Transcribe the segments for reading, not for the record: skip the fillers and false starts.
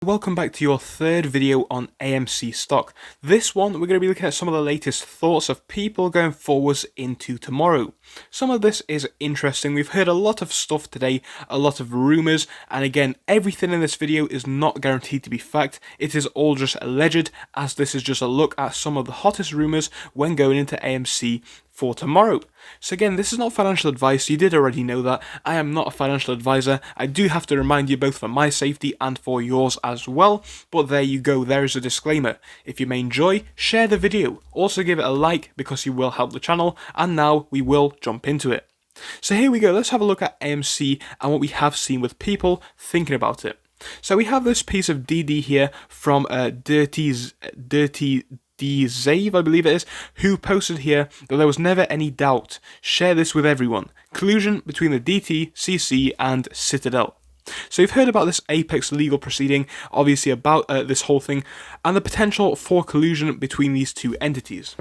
welcome back to your third video on AMC stock. This one, we're going to be looking at some of the latest thoughts of people going forwards into tomorrow. Some of this is interesting. We've heard a lot of stuff today, a lot of rumours, and again, everything in this video is not guaranteed to be fact. It is all just alleged, as this is just a look at some of the hottest rumours when going into AMC for tomorrow. So again, this is not financial advice. You did already know that. I am not a financial advisor. I do have to remind you both for my safety and for yours as well. But there you go. There is a disclaimer. If you may enjoy, share the video. Also give it a like because you will help the channel. And now we will jump into it. So here we go. Let's have a look at AMC and what we have seen with people thinking about it. So we have this piece of DD here from Dirty Zave, I believe it is, who posted here that there was never any doubt. Share this with everyone. Collusion between the DTCC and Citadel. So you've heard about this Apex legal proceeding, obviously about this whole thing, and the potential for collusion between these two entities.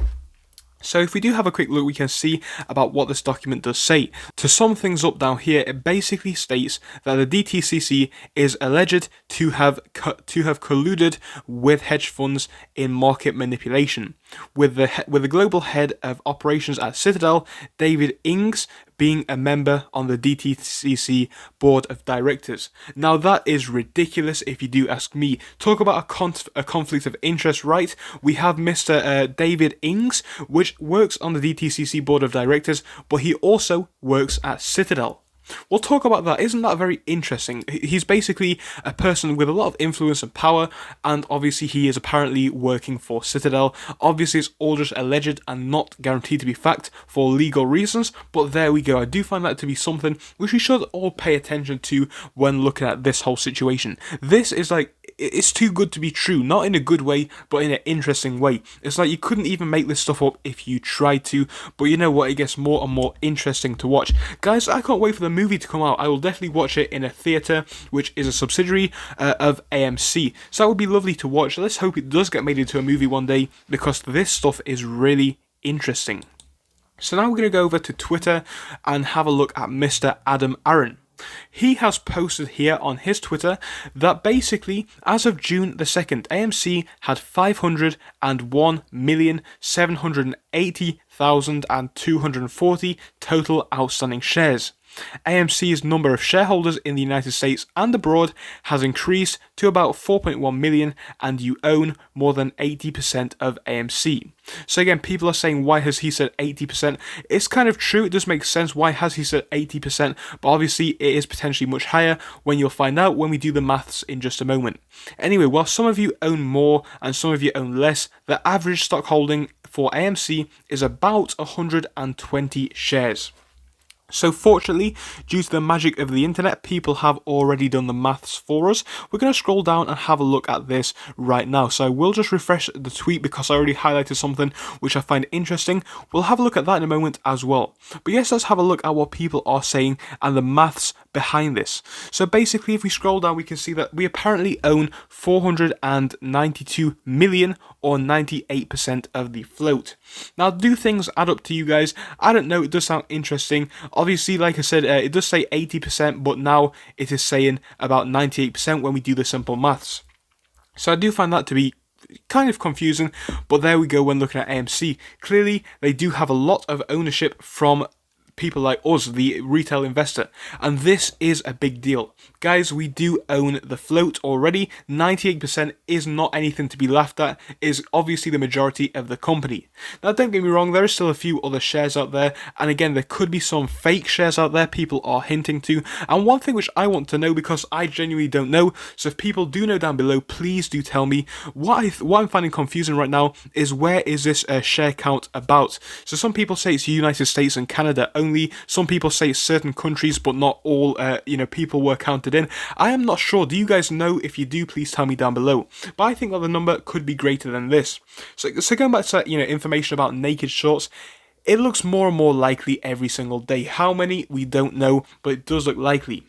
So if we do have a quick look, we can see about what this document does say. To sum things up down here, it basically states that the DTCC is alleged to have colluded with hedge funds in market manipulation, with the global head of operations at Citadel, David Ings, being a member on the DTCC board of directors. Now that is ridiculous if you do ask me. Talk about a conflict of interest, right? We have Mr. David Ings, which works on the DTCC board of directors, but he also works at Citadel. We'll talk about that. Isn't that very interesting? He's basically a person with a lot of influence and power, and obviously he is apparently working for Citadel. Obviously it's all just alleged and not guaranteed to be fact for legal reasons, but there we go. I do find that to be something which we should all pay attention to when looking at this whole situation. This is like, it's too good to be true, not in a good way, but in an interesting way. It's like you couldn't even make this stuff up if you tried to, but you know what, it gets more and more interesting to watch. Guys, I can't wait for the movie to come out. I will definitely watch it in a theatre, which is a subsidiary of AMC. So that would be lovely to watch. Let's hope it does get made into a movie one day, because this stuff is really interesting. So now we're going to go over to Twitter and have a look at Mr. Adam Aron. He has posted here on his Twitter that basically, as of June the 2nd, AMC had 501,780,240 total outstanding shares. AMC's number of shareholders in the United States and abroad has increased to about 4.1 million, and you own more than 80% of AMC. So again, people are saying, why has he said 80%? It's kind of true, it does make sense. Why has he said 80%? But obviously it is potentially much higher, when you'll find out when we do the maths in just a moment. Anyway, while some of you own more and some of you own less, the average stock holding for AMC is about 120 shares. So fortunately, due to the magic of the internet, people have already done the maths for us. We're going to scroll down and have a look at this right now. So I will just refresh the tweet because I already highlighted something which I find interesting. We'll have a look at that in a moment as well. But yes, let's have a look at what people are saying and the maths behind this. So basically, if we scroll down, we can see that we apparently own 492 million, or 98% of the float. Now, do things add up to you guys? I don't know, it does sound interesting. Obviously, like I said, it does say 80%, but now it is saying about 98% when we do the simple maths. So I do find that to be kind of confusing, but there we go when looking at AMC. Clearly, they do have a lot of ownership from people like us, the retail investor, and this is a big deal. Guys, we do own the float already. 98% is not anything to be laughed at. It is obviously the majority of the company. Now, don't get me wrong, there are still a few other shares out there, and again, there could be some fake shares out there people are hinting to, and one thing which I want to know, because I genuinely don't know, so if people do know down below, please do tell me. What I'm finding confusing right now is, where is this share count about? So some people say it's United States and Canada only. Some people say certain countries, but not all people were counted in. I am not sure. Do you guys know? If you do, please tell me down below. But I think that the number could be greater than this. So going back to information about naked shorts, it looks more and more likely every single day. How many, we don't know, but it does look likely.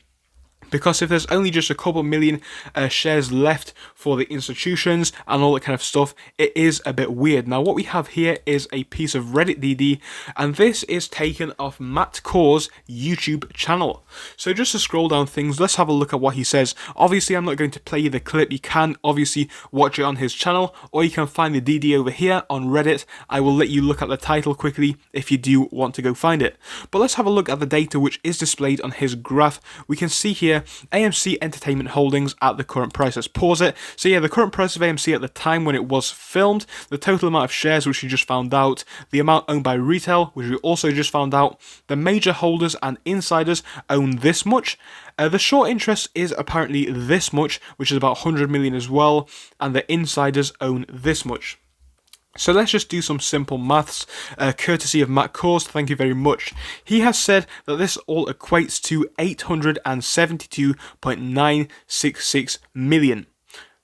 Because if there's only just a couple million shares left for the institutions and all that kind of stuff, it is a bit weird. Now, what we have here is a piece of Reddit DD, and this is taken off Matt Core's YouTube channel. So just to scroll down things, let's have a look at what he says. Obviously, I'm not going to play you the clip. You can obviously watch it on his channel, or you can find the DD over here on Reddit. I will let you look at the title quickly if you do want to go find it. But let's have a look at the data which is displayed on his graph. We can see here AMC Entertainment Holdings at the current price. Let's pause it. So yeah, the current price of AMC at the time when it was filmed, the total amount of shares which we just found out, the amount owned by retail, which we also just found out, the major holders and insiders own this much. The short interest is apparently this much, which is about 100 million as well, and the insiders own this much. So let's just do some simple maths, courtesy of Matt Kors, thank you very much. He has said that this all equates to 872.966 million.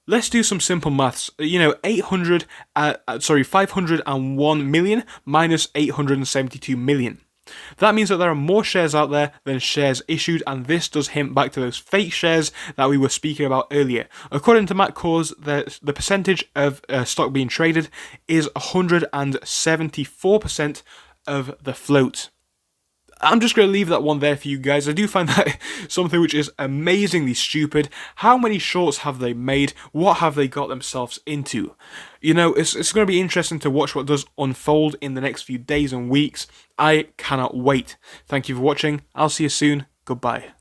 Let's do some simple maths. 501 million minus 872 million. That means that there are more shares out there than shares issued, and this does hint back to those fake shares that we were speaking about earlier. According to Matt Kors, the percentage of stock being traded is 174% of the float. I'm just going to leave that one there for you guys. I do find that something which is amazingly stupid. How many shorts have they made? What have they got themselves into? It's going to be interesting to watch what does unfold in the next few days and weeks. I cannot wait. Thank you for watching. I'll see you soon. Goodbye.